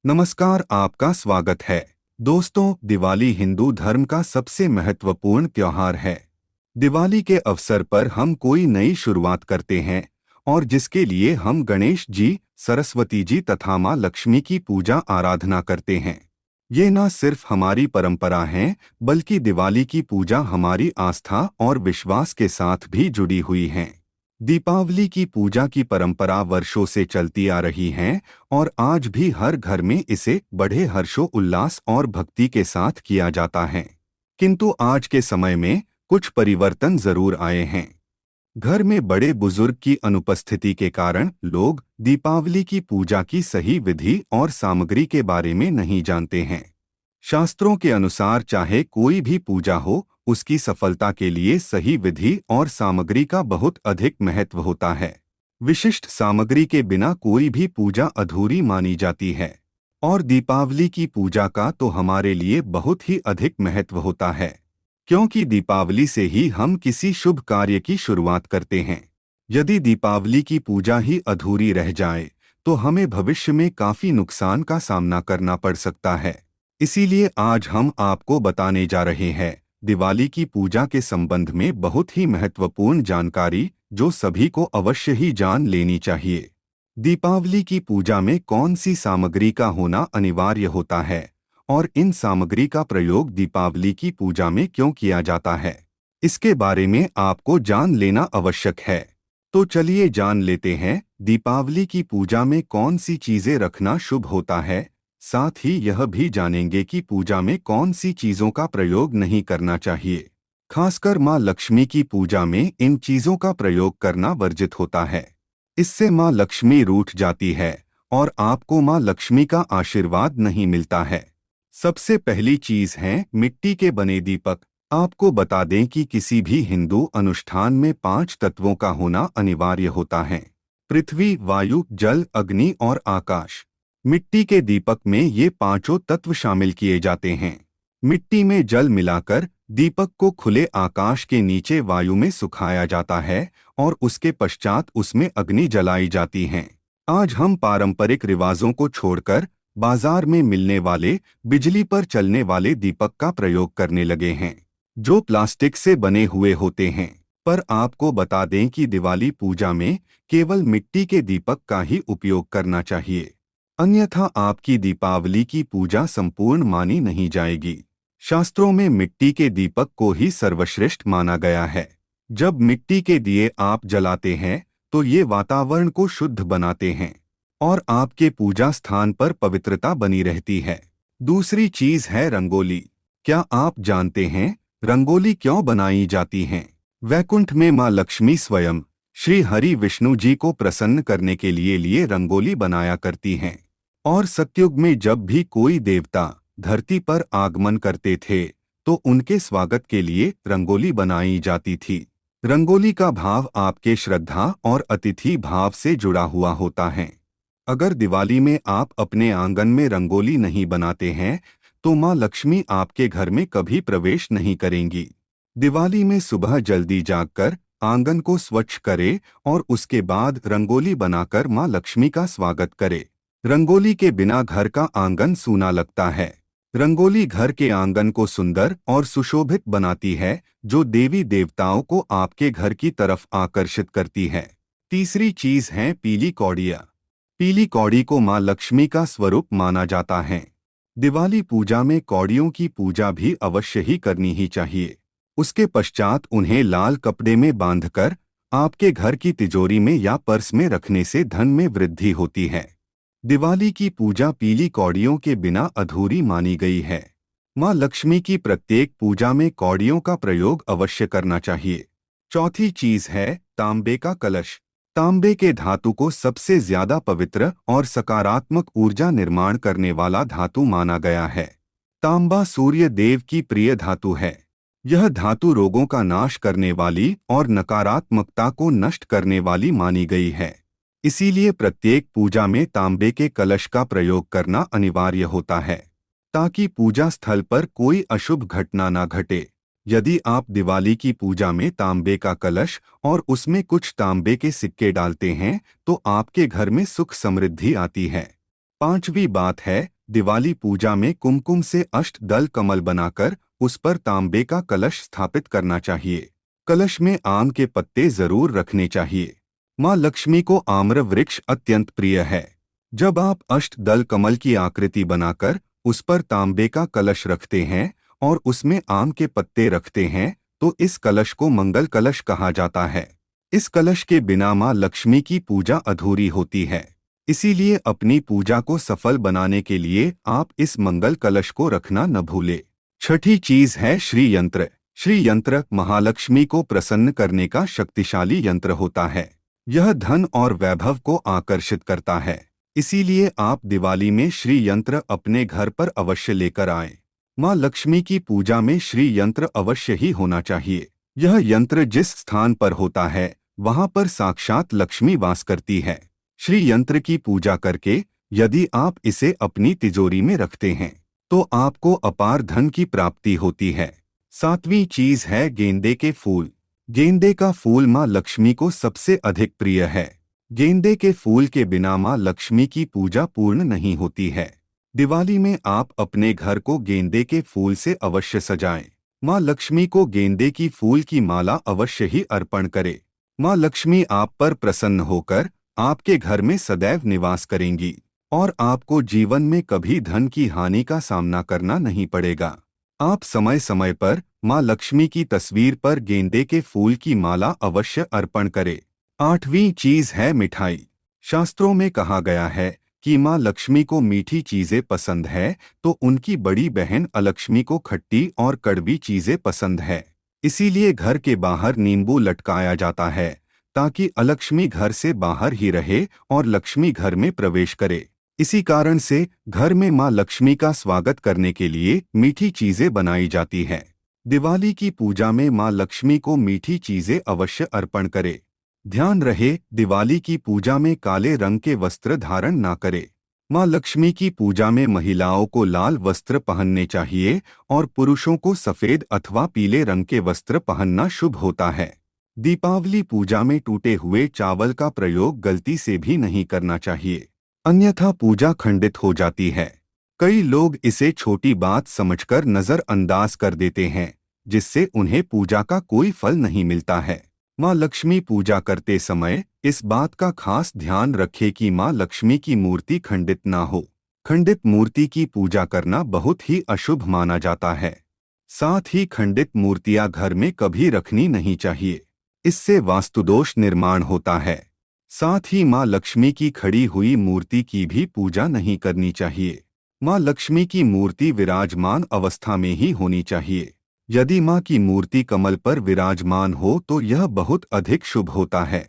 नमस्कार, आपका स्वागत है। दोस्तों, दिवाली हिंदू धर्म का सबसे महत्वपूर्ण त्योहार है। दिवाली के अवसर पर हम कोई नई शुरुआत करते हैं और जिसके लिए हम गणेश जी, सरस्वती जी तथा माँ लक्ष्मी की पूजा आराधना करते हैं। ये न सिर्फ हमारी परंपरा है, बल्कि दिवाली की पूजा हमारी आस्था और विश्वास के साथ भी जुड़ी हुई है। दीपावली की पूजा की परंपरा वर्षों से चलती आ रही है और आज भी हर घर में इसे बड़े हर्षोल्लास और भक्ति के साथ किया जाता है। किंतु आज के समय में कुछ परिवर्तन जरूर आए हैं। घर में बड़े बुजुर्ग की अनुपस्थिति के कारण लोग दीपावली की पूजा की सही विधि और सामग्री के बारे में नहीं जानते हैं। शास्त्रों के अनुसार चाहे कोई भी पूजा हो, उसकी सफलता के लिए सही विधि और सामग्री का बहुत अधिक महत्व होता है। विशिष्ट सामग्री के बिना कोई भी पूजा अधूरी मानी जाती है और दीपावली की पूजा का तो हमारे लिए बहुत ही अधिक महत्व होता है, क्योंकि दीपावली से ही हम किसी शुभ कार्य की शुरुआत करते हैं। यदि दीपावली की पूजा ही अधूरी रह जाए तो हमें भविष्य में काफी नुकसान का सामना करना पड़ सकता है। इसीलिए आज हम आपको बताने जा रहे हैं दिवाली की पूजा के संबंध में बहुत ही महत्वपूर्ण जानकारी, जो सभी को अवश्य ही जान लेनी चाहिए। दीपावली की पूजा में कौन सी सामग्री का होना अनिवार्य होता है और इन सामग्री का प्रयोग दीपावली की पूजा में क्यों किया जाता है, इसके बारे में आपको जान लेना आवश्यक है। तो चलिए जान लेते हैं दीपावली की पूजा में कौन सी चीजें रखना शुभ होता है। साथ ही यह भी जानेंगे कि पूजा में कौन सी चीजों का प्रयोग नहीं करना चाहिए। खासकर माँ लक्ष्मी की पूजा में इन चीजों का प्रयोग करना वर्जित होता है। इससे माँ लक्ष्मी रूठ जाती है और आपको माँ लक्ष्मी का आशीर्वाद नहीं मिलता है। सबसे पहली चीज है मिट्टी के बने दीपक। आपको बता दें कि किसी भी हिंदू अनुष्ठान में 5 तत्वों का होना अनिवार्य होता है: पृथ्वी, वायु, जल, अग्नि और आकाश। मिट्टी के दीपक में ये पांचों तत्व शामिल किए जाते हैं। मिट्टी में जल मिलाकर दीपक को खुले आकाश के नीचे वायु में सुखाया जाता है और उसके पश्चात उसमें अग्नि जलाई जाती है। आज हम पारंपरिक रिवाजों को छोड़कर बाजार में मिलने वाले बिजली पर चलने वाले दीपक का प्रयोग करने लगे हैं, जो प्लास्टिक से बने हुए होते हैं। पर आपको बता दें कि दिवाली पूजा में केवल मिट्टी के दीपक का ही उपयोग करना चाहिए, अन्यथा आपकी दीपावली की पूजा संपूर्ण मानी नहीं जाएगी। शास्त्रों में मिट्टी के दीपक को ही सर्वश्रेष्ठ माना गया है। जब मिट्टी के दिए आप जलाते हैं तो ये वातावरण को शुद्ध बनाते हैं और आपके पूजा स्थान पर पवित्रता बनी रहती है। दूसरी चीज है रंगोली। क्या आप जानते हैं रंगोली क्यों बनाई जाती है? वैकुंठ में माँ लक्ष्मी स्वयं श्री हरि विष्णु जी को प्रसन्न करने के लिए रंगोली बनाया करती हैं और सतयुग में जब भी कोई देवता धरती पर आगमन करते थे तो उनके स्वागत के लिए रंगोली बनाई जाती थी। रंगोली का भाव आपके श्रद्धा और अतिथि भाव से जुड़ा हुआ होता है। अगर दिवाली में आप अपने आंगन में रंगोली नहीं बनाते हैं तो माँ लक्ष्मी आपके घर में कभी प्रवेश नहीं करेंगी। दिवाली में सुबह जल्दी जागकर आंगन को स्वच्छ करें और उसके बाद रंगोली बनाकर माँ लक्ष्मी का स्वागत करें। रंगोली के बिना घर का आंगन सूना लगता है। रंगोली घर के आंगन को सुंदर और सुशोभित बनाती है, जो देवी देवताओं को आपके घर की तरफ आकर्षित करती है। तीसरी चीज है पीली कौड़ियाँ। पीली कौड़ी को माँ लक्ष्मी का स्वरूप माना जाता है। दिवाली पूजा में कौड़ियों की पूजा भी अवश्य ही करनी ही चाहिए। उसके पश्चात उन्हें लाल कपड़े में बांधकर आपके घर की तिजोरी में या पर्स में रखने से धन में वृद्धि होती है। दिवाली की पूजा पीली कौड़ियों के बिना अधूरी मानी गई है। माँ लक्ष्मी की प्रत्येक पूजा में कौड़ियों का प्रयोग अवश्य करना चाहिए। चौथी चीज है तांबे का कलश। तांबे के धातु को सबसे ज्यादा पवित्र और सकारात्मक ऊर्जा निर्माण करने वाला धातु माना गया है। तांबा सूर्य देव की प्रिय धातु है। यह धातु रोगों का नाश करने वाली और नकारात्मकता को नष्ट करने वाली मानी गई है। इसीलिए प्रत्येक पूजा में तांबे के कलश का प्रयोग करना अनिवार्य होता है, ताकि पूजा स्थल पर कोई अशुभ घटना न घटे। यदि आप दिवाली की पूजा में तांबे का कलश और उसमें कुछ तांबे के सिक्के डालते हैं तो आपके घर में सुख समृद्धि आती है। पांचवी बात है दिवाली पूजा में कुमकुम से अष्टदल कमल बनाकर उस पर तांबे का कलश स्थापित करना चाहिए। कलश में आम के पत्ते जरूर रखने चाहिए। माँ लक्ष्मी को आम्र वृक्ष अत्यंत प्रिय है। जब आप अष्टदल कमल की आकृति बनाकर उस पर तांबे का कलश रखते हैं और उसमें आम के पत्ते रखते हैं तो इस कलश को मंगल कलश कहा जाता है। इस कलश के बिना माँ लक्ष्मी की पूजा अधूरी होती है। इसीलिए अपनी पूजा को सफल बनाने के लिए आप इस मंगल कलश को रखना न भूले। छठी चीज है श्री यंत्र। श्री यंत्र महालक्ष्मी को प्रसन्न करने का शक्तिशाली यंत्र होता है। यह धन और वैभव को आकर्षित करता है। इसीलिए आप दिवाली में श्री यंत्र अपने घर पर अवश्य लेकर आएं। माँ लक्ष्मी की पूजा में श्री यंत्र अवश्य ही होना चाहिए। यह यंत्र जिस स्थान पर होता है वहां पर साक्षात लक्ष्मी वास करती है। श्री यंत्र की पूजा करके यदि आप इसे अपनी तिजोरी में रखते हैं तो आपको अपार धन की प्राप्ति होती है। सातवीं चीज है गेंदे के फूल। गेंदे का फूल माँ लक्ष्मी को सबसे अधिक प्रिय है। गेंदे के फूल के बिना माँ लक्ष्मी की पूजा पूर्ण नहीं होती है। दिवाली में आप अपने घर को गेंदे के फूल से अवश्य सजाएं। माँ लक्ष्मी को गेंदे की फूल की माला अवश्य ही अर्पण करें। माँ लक्ष्मी आप पर प्रसन्न होकर आपके घर में सदैव निवास करेंगी और आपको जीवन में कभी धन की हानि का सामना करना नहीं पड़ेगा। आप समय समय पर माँ लक्ष्मी की तस्वीर पर गेंदे के फूल की माला अवश्य अर्पण करें। आठवीं चीज है मिठाई। शास्त्रों में कहा गया है कि माँ लक्ष्मी को मीठी चीजें पसंद है तो उनकी बड़ी बहन अलक्ष्मी को खट्टी और कड़वी चीजें पसंद है। इसीलिए घर के बाहर नींबू लटकाया जाता है ताकि अलक्ष्मी घर से बाहर ही रहे और लक्ष्मी घर में प्रवेश करे। इसी कारण से घर में माँ लक्ष्मी का स्वागत करने के लिए मीठी चीजें बनाई जाती हैं। दिवाली की पूजा में माँ लक्ष्मी को मीठी चीजें अवश्य अर्पण करे। ध्यान रहे दिवाली की पूजा में काले रंग के वस्त्र धारण ना करे। माँ लक्ष्मी की पूजा में महिलाओं को लाल वस्त्र पहनने चाहिए और पुरुषों को सफेद अथवा पीले रंग के वस्त्र पहनना शुभ होता है। दीपावली पूजा में टूटे हुए चावल का प्रयोग गलती से भी नहीं करना चाहिए, अन्यथा पूजा खंडित हो जाती है। कई लोग इसे छोटी बात समझकर नजरअंदाज कर देते हैं, जिससे उन्हें पूजा का कोई फल नहीं मिलता है। माँ लक्ष्मी पूजा करते समय इस बात का खास ध्यान रखें कि माँ लक्ष्मी की मूर्ति खंडित ना हो। खंडित मूर्ति की पूजा करना बहुत ही अशुभ माना जाता है। साथ ही खंडित मूर्तियां घर में कभी रखनी नहीं चाहिए, इससे वास्तुदोष निर्माण होता है। साथ ही माँ लक्ष्मी की खड़ी हुई मूर्ति की भी पूजा नहीं करनी चाहिए। माँ लक्ष्मी की मूर्ति विराजमान अवस्था में ही होनी चाहिए। यदि माँ की मूर्ति कमल पर विराजमान हो तो यह बहुत अधिक शुभ होता है।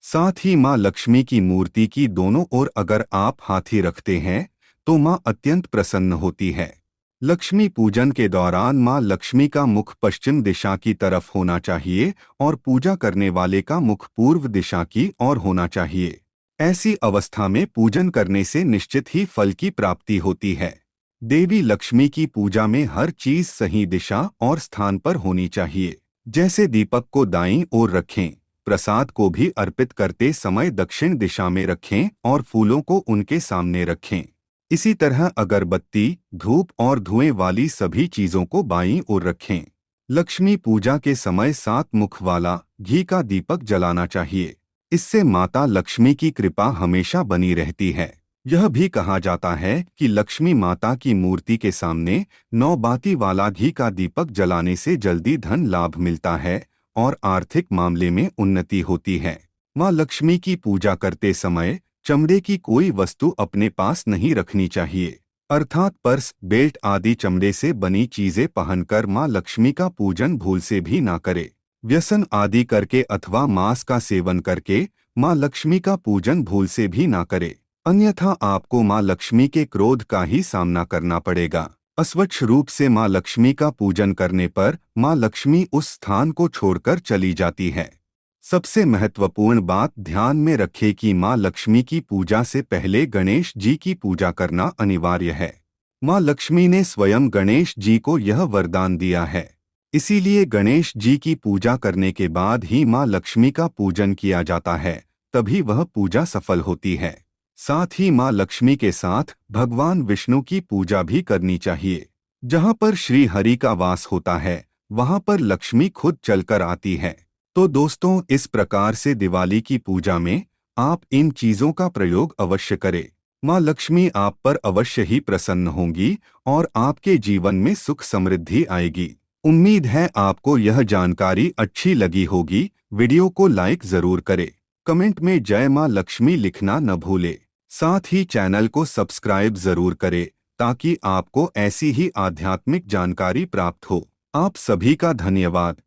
साथ ही माँ लक्ष्मी की मूर्ति की दोनों ओर अगर आप हाथी रखते हैं तो माँ अत्यंत प्रसन्न होती है। लक्ष्मी पूजन के दौरान माँ लक्ष्मी का मुख पश्चिम दिशा की तरफ होना चाहिए और पूजा करने वाले का मुख पूर्व दिशा की ओर होना चाहिए। ऐसी अवस्था में पूजन करने से निश्चित ही फल की प्राप्ति होती है। देवी लक्ष्मी की पूजा में हर चीज सही दिशा और स्थान पर होनी चाहिए। जैसे दीपक को दाईं ओर रखें, प्रसाद को भी अर्पित करते समय दक्षिण दिशा में रखें और फूलों को उनके सामने रखें। इसी तरह अगरबत्ती, धूप और धुएं वाली सभी चीजों को बाईं ओर रखें। लक्ष्मी पूजा के समय 7 मुख वाला घी का दीपक जलाना चाहिए। इससे माता लक्ष्मी की कृपा हमेशा बनी रहती है। यह भी कहा जाता है कि लक्ष्मी माता की मूर्ति के सामने 9 बाती वाला घी का दीपक जलाने से जल्दी धन लाभ मिलता है और आर्थिक मामले में उन्नति होती है। माँ लक्ष्मी की पूजा करते समय चमड़े की कोई वस्तु अपने पास नहीं रखनी चाहिए, अर्थात पर्स, बेल्ट आदि चमड़े से बनी चीजें पहनकर माँ लक्ष्मी का पूजन भूल से भी ना करे। व्यसन आदि करके अथवा मांस का सेवन करके माँ लक्ष्मी का पूजन भूल से भी ना करे, अन्यथा आपको माँ लक्ष्मी के क्रोध का ही सामना करना पड़ेगा। अस्वच्छ रूप से माँ लक्ष्मी का पूजन करने पर माँ लक्ष्मी उस स्थान को छोड़कर चली जाती है। सबसे महत्वपूर्ण बात ध्यान में रखें कि माँ लक्ष्मी की पूजा से पहले गणेश जी की पूजा करना अनिवार्य है। माँ लक्ष्मी ने स्वयं गणेश जी को यह वरदान दिया है, इसीलिए गणेश जी की पूजा करने के बाद ही माँ लक्ष्मी का पूजन किया जाता है, तभी वह पूजा सफल होती है। साथ ही माँ लक्ष्मी के साथ भगवान विष्णु की पूजा भी करनी चाहिए। जहाँ पर श्री हरि का वास होता है वहाँ पर लक्ष्मी खुद चलकर आती है। तो दोस्तों, इस प्रकार से दिवाली की पूजा में आप इन चीजों का प्रयोग अवश्य करें। माँ लक्ष्मी आप पर अवश्य ही प्रसन्न होंगी और आपके जीवन में सुख समृद्धि आएगी। उम्मीद है आपको यह जानकारी अच्छी लगी होगी। वीडियो को लाइक जरूर करें। कमेंट में जय माँ लक्ष्मी लिखना न भूले। साथ ही चैनल को सब्सक्राइब जरूर करें ताकि आपको ऐसी ही आध्यात्मिक जानकारी प्राप्त हो। आप सभी का धन्यवाद।